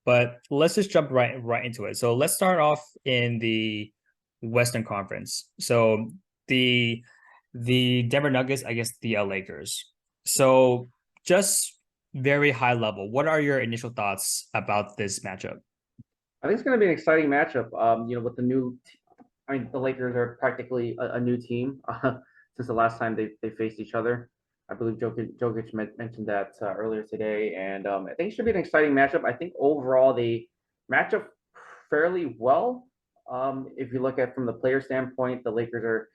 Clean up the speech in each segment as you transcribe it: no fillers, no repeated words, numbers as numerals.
but let's just jump right into it. So let's start off in the Western Conference. So the the Denver Nuggets, I guess the Lakers. So just very high level, what are your initial thoughts about this matchup? I think it's going to be an exciting matchup. With I mean, the Lakers are practically a new team since the last time they faced each other. I believe Jokic mentioned that earlier today, and I think it should be an exciting matchup. I think overall they match up fairly well. If you look at from the player standpoint, the Lakers are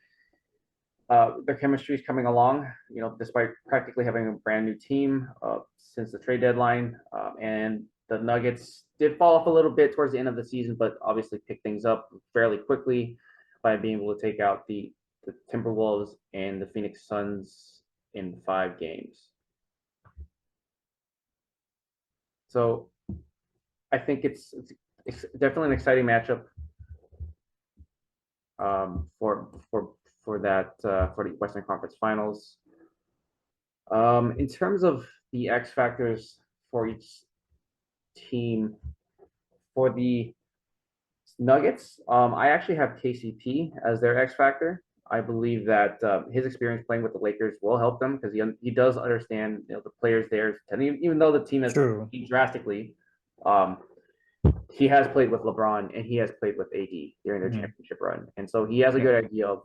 their chemistry is coming along. Despite practically having a brand new team since the trade deadline, and the Nuggets did fall off a little bit towards the end of the season, but obviously picked things up fairly quickly by being able to take out the Timberwolves and the Phoenix Suns in 5 games. So I think it's definitely an exciting matchup for that for the Western Conference Finals. In terms of the X factors for each team, for the Nuggets, I actually have KCP as their X factor. I believe that his experience playing with the Lakers will help them because he does understand the players there. And even though the team has True. changed drastically, um, he has played with LeBron and he has played with AD during their Mhm. championship run, and so he has a Yeah. good idea of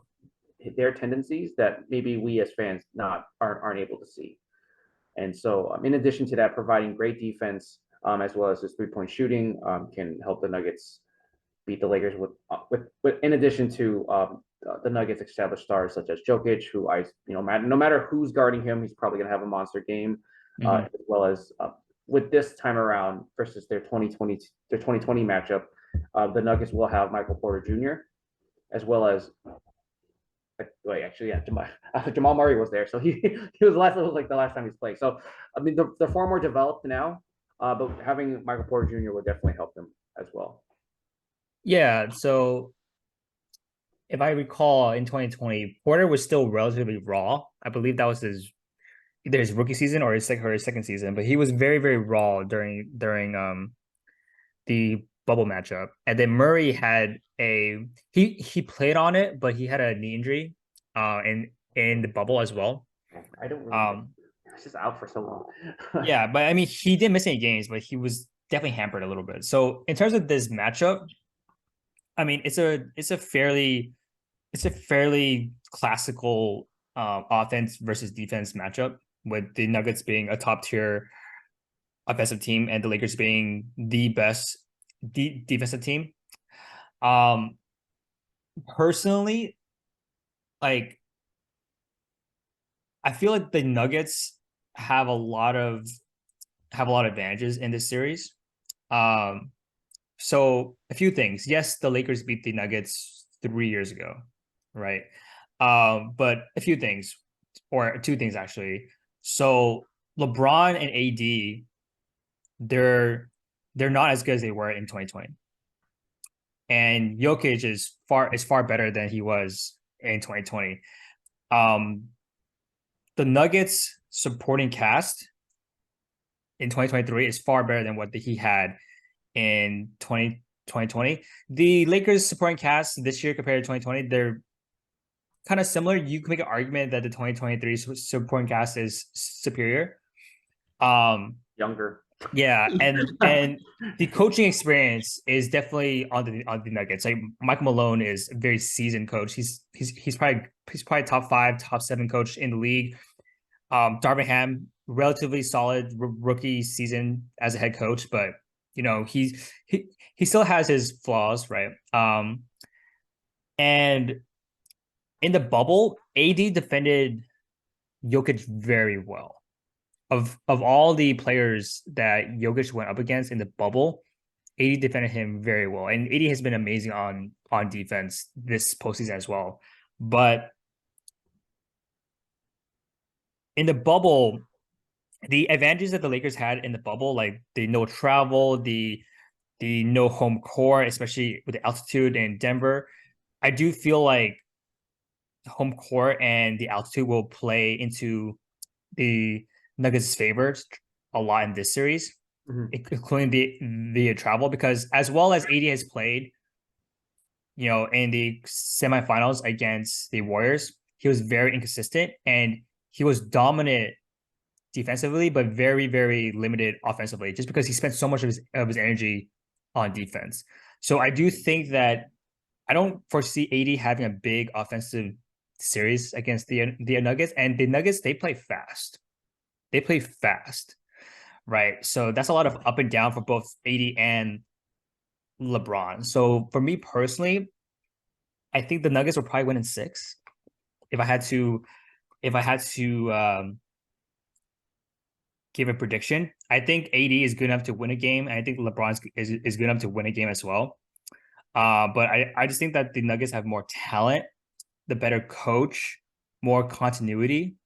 their tendencies that maybe we as fans not aren't able to see. And so, in addition to that, providing great defense as well as his 3-point shooting can help the Nuggets beat the Lakers with in addition to the Nuggets' established stars such as Jokic, who no matter who's guarding him, he's probably going to have a monster game, Mhm. as well as with this time around versus their 2020 matchup, the Nuggets will have Michael Porter Jr. as well as wait, actually, yeah, Jamal Murray was there, so he was last. It was like the last time he's played. So, I mean, they're far more developed now, but having Michael Porter Jr. would definitely help them as well. Yeah, so if I recall in 2020, Porter was still relatively raw. I believe that was his either his rookie season or his second season, but he was very, very raw during the bubble matchup. And then Murray had he played on it, but he had a knee injury in the bubble as well. I don't remember. Um He's just out for so long. yeah, but I mean he didn't miss any games, but he was definitely hampered a little bit. So in terms of this matchup, I mean it's a fairly classical offense versus defense matchup, with the Nuggets being a top tier offensive team and the Lakers being the best defensive team. Um, Personally, like I feel like the Nuggets have a lot of advantages in this series. Um, so a few things. Yes, the Lakers beat the Nuggets 3 years ago, right? But a few things, or two things actually. So LeBron and AD, they're they're not as good as they were in 2020. And Jokic is far better than he was in 2020. Um, the Nuggets supporting cast in 2023 is far better than what he had in 2020. The Lakers supporting cast this year compared to 2020, they're kind of similar. You can make an argument that the 2023 supporting cast is superior. Um, Younger. yeah, and the coaching experience is definitely on the Nuggets. Like Michael Malone is a very seasoned coach. He's probably top five, top seven coach in the league. Darvin Ham, relatively solid rookie season as a head coach, but he still has his flaws, right? And in the bubble, AD defended Jokic very well. Of all the players that Jokic went up against in the bubble, AD defended him very well, and AD has been amazing on defense this postseason as well. But in the bubble, the advantages that the Lakers had in the bubble, like the no travel, the no home court, especially with the altitude in Denver, I do feel like home court and the altitude will play into the Nuggets' favor a lot in this series. Mhm. including the travel, because as well as AD has played, in the semifinals against the Warriors, he was very inconsistent and he was dominant defensively, but very, very limited offensively, just because he spent so much of his energy on defense. So I do think that I don't foresee AD having a big offensive series against the Nuggets. And the Nuggets, they play fast. They play fast, right? So that's a lot of up and down for both AD and LeBron. So for me personally, I think the Nuggets will probably win in six. If I had to, if I had to give a prediction, I think AD is good enough to win a game, and I think LeBron is good enough to win a game as well. But I just think that the Nuggets have more talent, the better coach, more continuity,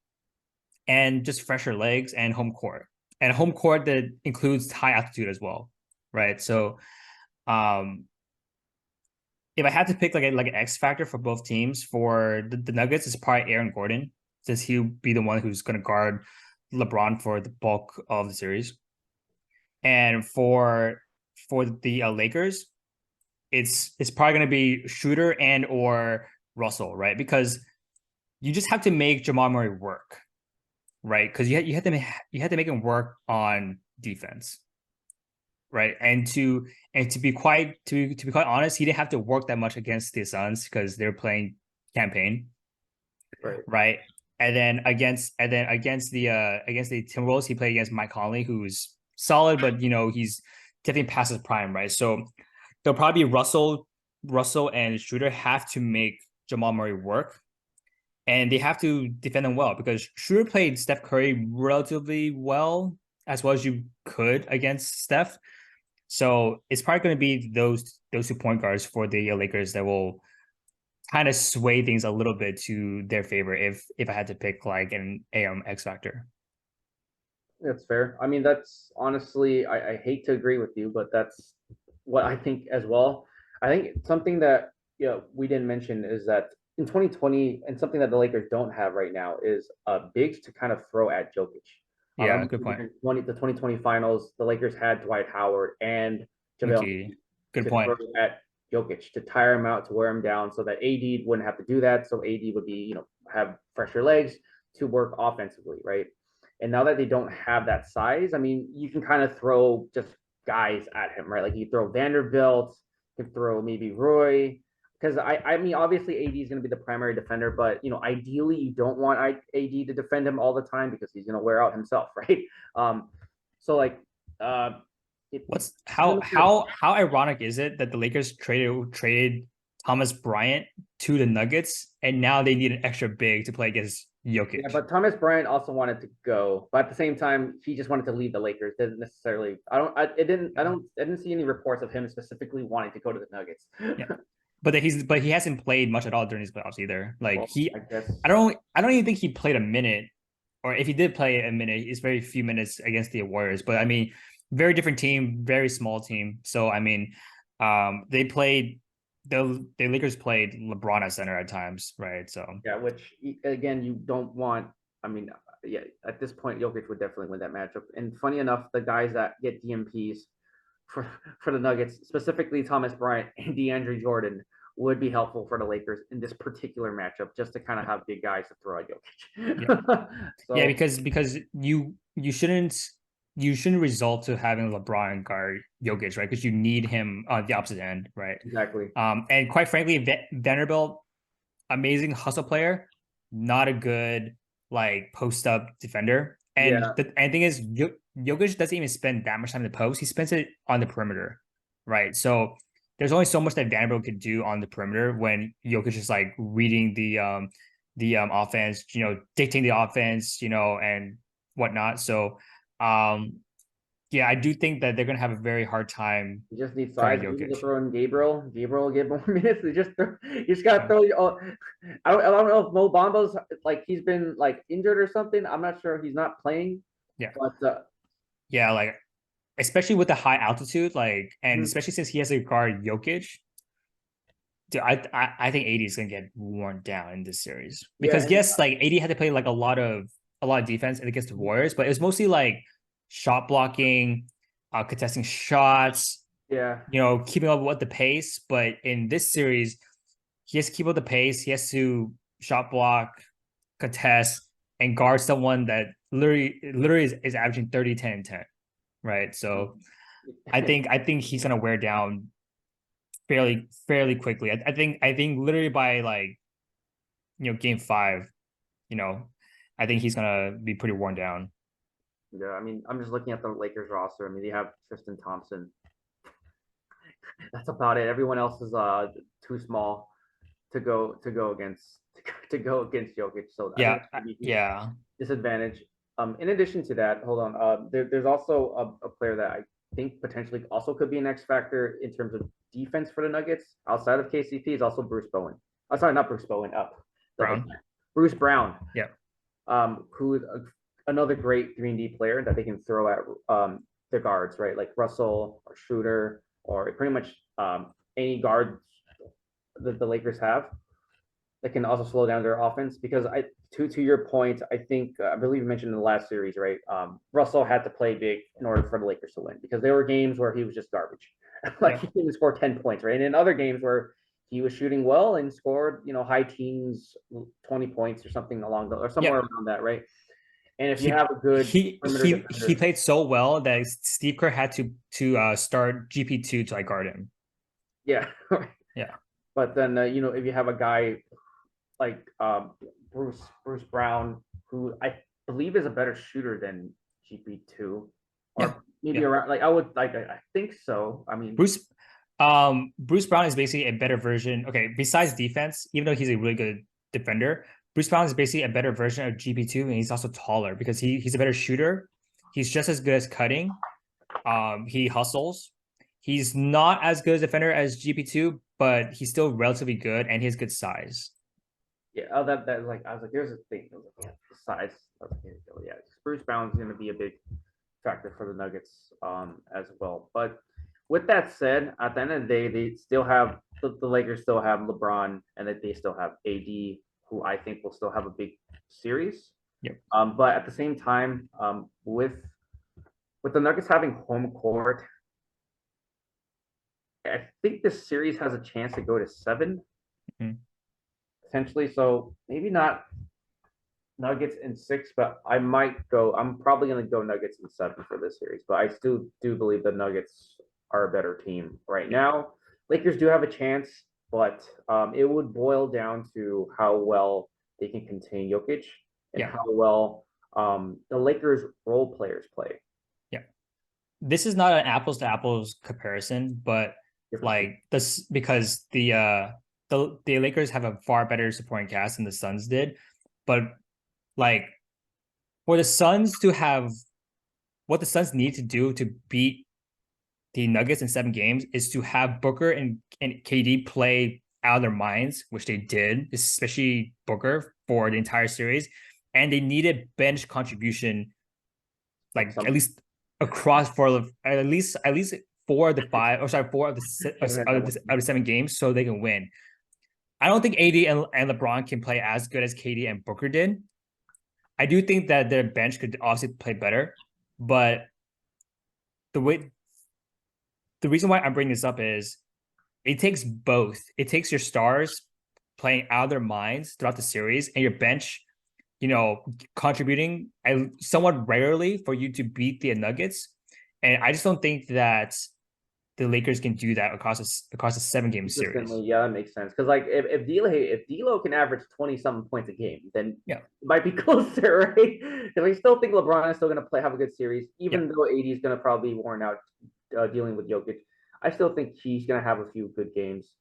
and just fresher legs and home court. And home court that includes high altitude as well, right? So um if I had to pick like an X factor for both teams, for the Nuggets, it's probably Aaron Gordon, since he'll be the one who's going to guard LeBron for the bulk of the series. And for the Lakers, it's probably going to be Shooter and or Russell, right? Because you just have to make Jamal Murray work, right? Because you had to make him work on defense, right? And to be to be quite honest, he didn't have to work that much against the Suns because they're playing campaign, Right. right? And then against the Timberwolves, he played against Mike Conley, who's solid, but he's definitely past his prime, right? So they'll probably be Russell and Shooter have to make Jamal Murray work, and they have to defend him well because Shooter played Steph Curry relatively well as you could against Steph. So it's probably going to be those 2 point guards for the Lakers that will kind of sway things a little bit to their favor if I had to pick like an X factor. That's fair. I mean, that's honestly, I hate to agree with you, but that's what I think as well. I think something that we didn't mention is that in 2020, and something that the Lakers don't have right now is bigs to kind of throw at Jokic. Yeah, good point. The 2020 finals, the Lakers had Dwight Howard and JaVale Okay, good to throw point. at Jokic to tire him out, to wear him down, so that AD wouldn't have to do that. So AD would be, have fresher legs to work offensively, right? And now that they don't have that size, I mean, you can kind of throw just guys at him, right? Like you throw Vanderbilt, you can throw maybe Roy, because I mean, obviously AD is going to be the primary defender, but ideally you don't want AD to defend him all the time because he's going to wear out himself, right? So like, uh, What's how ironic is it that the Lakers traded Thomas Bryant to the Nuggets, and now they need an extra big to play against Yeah, Jokic? but Thomas Bryant also wanted to go, but at the same time, he just wanted to leave the Lakers. Didn't necessarily. I didn't see any reports of him specifically wanting to go to the Nuggets. Yeah, but he hasn't played much at all during his playoffs either. Like Well, I guess. I don't even think he played a minute, or if he did play a minute, it's very few minutes against the Warriors. But I mean, very different team, very small team. So I mean, they played the Lakers played LeBron at center at times, right? So Yeah, which again, you don't want. I mean, yeah, at this point, Jokic would definitely win that matchup. And funny enough, the guys that get DMPs for for the Nuggets, specifically Thomas Bryant and DeAndre Jordan, would be helpful for the Lakers in this particular matchup, just to kind of have big guys to throw at yeah, Jokic. yeah, So because you shouldn't result to having LeBron guard Jokic, right? Because you need him on the opposite end, right? exactly. And quite frankly, Vanderbilt, amazing hustle player, not a good like post up defender. And Yeah, the thing is, Jokic doesn't even spend that much time in the post. He spends it on the perimeter, right? So there's only so much that Vanderbilt could do on the perimeter when Jokic is like reading the offense, dictating the offense, and whatnot. So yeah, I do think that they're gonna have a very hard time you just need size. guarding Maybe to Jokic. throw in Gabriel. Gabriel will get more minutes. You just gotta Yeah. throw. I don't know if Mo Bamba's like he's been like injured or something. I'm not sure. He's not playing, Yeah. but Yeah, like especially with the high altitude, like, and mhm. especially since he has to guard Jokic, dude, I think AD is gonna get worn down in this series Yeah, because and yes, like AD had to play like a lot of defense against the Warriors, but it was mostly like shot blocking, contesting shots, Yeah. keeping up with the pace. But in this series, he has to keep up the pace. He has to shot block, contest, and guard someone that literally is averaging 30, 10, and 10. Right. So I think he's gonna wear down fairly quickly. I think literally by like game five, you know, I think he's gonna be pretty worn down. Yeah, I mean, I'm just looking at the Lakers roster. I mean, they have Tristan Thompson. That's about it. Everyone else is too small to go against Jokic. So I think Yeah, that's gonna be a huge yeah, disadvantage. In addition to that, hold on. There's also a player that I think potentially also could be an X factor in terms of defense for the Nuggets outside of KCP is also Bruce Bowen. Oh, sorry, not Bruce Bowen. Up, Brown. Bruce Brown. Yeah, Who's another great 3D player that they can throw at their guards, right? Like Russell or Schroeder or pretty much any guard that the Lakers have that can also slow down their offense. Because to your point, I think I believe you mentioned in the last series, right? Russell had to play big in order for the Lakers to win because there were games where he was just garbage, like yeah, he didn't score 10 points, right? And in other games where he was shooting well and scored, high teens, 20 points or something along the or somewhere yeah. around that, right? And if you He have a good he perimeter he defender, played so well that Steve Kerr had to start GP2 to like guard him. yeah. Yeah, But then if you have a guy like Bruce Brown, who I believe is a better shooter than GP2, yeah, or maybe yeah. around like I would like I think so. I mean, Bruce Brown is basically a better version. Okay, besides defense, even though he's a really good defender, Bruce Brown is basically a better version of GP2, and he's also taller because he's a better shooter. He's just as good as cutting. He hustles. He's not as good as defender as GP2, but he's still relatively good and he has good size. yeah. Oh, that like I was like, there's a thing. I was like, yeah, the size. I was like, here we go. Yeah, Bruce Brown's going to be a big factor for the Nuggets as well. But with that said, at the end of the day, they still have the Lakers still have LeBron and that they still have AD, who I think will still have a big series. Yep. But at the same time, with the Nuggets having home court, I think this series has a chance to go to 7 Mhm. potentially. So maybe not Nuggets in 6, but I might go. I'm probably going to go Nuggets in 7 for this series. But I still do believe the Nuggets are a better team right now. Lakers do have a chance, but it would boil down to how well they can contain Jokic and Yeah. how well the Lakers role players play. Yeah. This is not an apples to apples comparison, but Different team. like this because the Lakers have a far better supporting cast than the Suns did. But like for the Suns to have what the Suns need to do to beat the Nuggets in 7 games is to have Booker and KD play out of their minds, which they did, especially Booker for the entire series. And they needed bench contribution, Like like some at least across at least 4 of the 5, or sorry, 4 of the 7 games, so they can win. I don't think AD and LeBron can play as good as KD and Booker did. I do think that their bench could obviously play better, but the way the reason why I'm bringing this up is it takes both. It takes your stars playing out of their minds throughout the series and your bench, contributing somewhat rarely for you to beat the Nuggets. And I just don't think that the Lakers can do that across a 7 game series. consistently. Yeah, that makes sense. Because like if D'Lo can average 20 something points a game, then Yeah, it might be closer, right? And we still think LeBron is still going to have a good series, yeah, even though AD is going to probably be worn out dealing with Jokic. I still think he's going to have a few good games.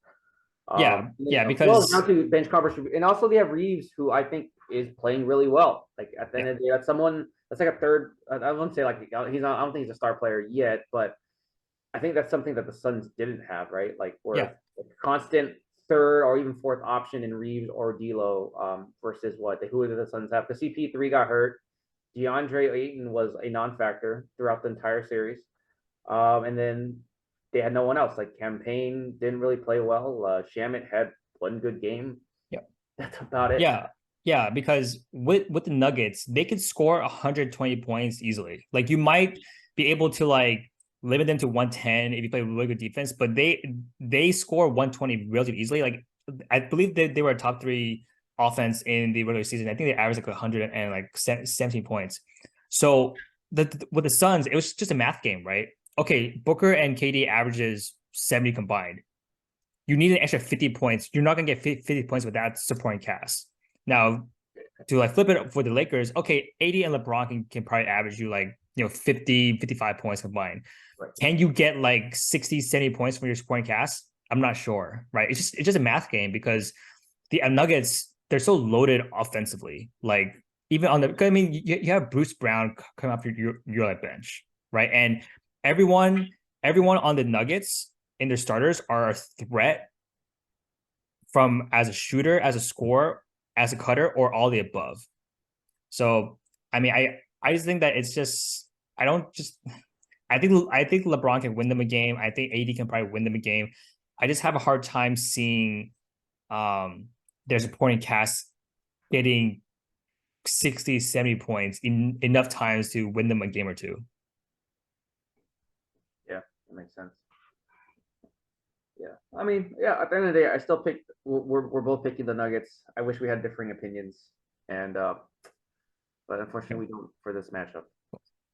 yeah, yeah. Well, down Because to bench conference, and also they have Reeves, who I think is playing really well. Like at the yeah, end of the day, that's someone that's like a third. I wouldn't say like he's not. I don't think he's a star player yet, but I think that's something that the Suns didn't have, right? Like yeah, where constant third or even fourth option in Reeves or D'Lo versus who did the Suns have? Because CP3 got hurt. DeAndre Ayton was a non-factor throughout the entire series, and then they had no one else. Like Campaign didn't really play well. Shamit had one good game. yeah, That's about it. yeah, yeah. Because with the Nuggets, they could score 120 points easily. Like you might be able to like limit them to 110 if you play really good defense. But they score 120 relatively easily. Like I believe they were a top 3 offense in the regular season. I think they averaged like 100 and like 17 points. So with the Suns, it was just a math game, right? Okay, Booker and KD averages 70 combined. You need an extra 50 points. You're not gonna get 50 points with that supporting cast. Now, to like flip it for the Lakers, okay, AD and LeBron can probably average you like 50, 55 points combined. Right. Can you get like 60, 70 points from your supporting cast? I'm not sure, right? It's just a math game because the Nuggets, they're so loaded offensively. Like even on the, I mean, you have Bruce Brown coming off your like bench, right? And everyone on the Nuggets in their starters are a threat from as a shooter, as a scorer, as a cutter, or all the above. So I mean, I just think that it's just I think LeBron can win them a game. I think AD can probably win them a game. I just have a hard time seeing their supporting cast getting 60, 70 points in enough times to win them a game or two. Yeah, that makes sense. Yeah, I mean, yeah. At the end of the day, I still pick. We're both picking the Nuggets. I wish we had differing opinions, and but unfortunately, we don't for this matchup.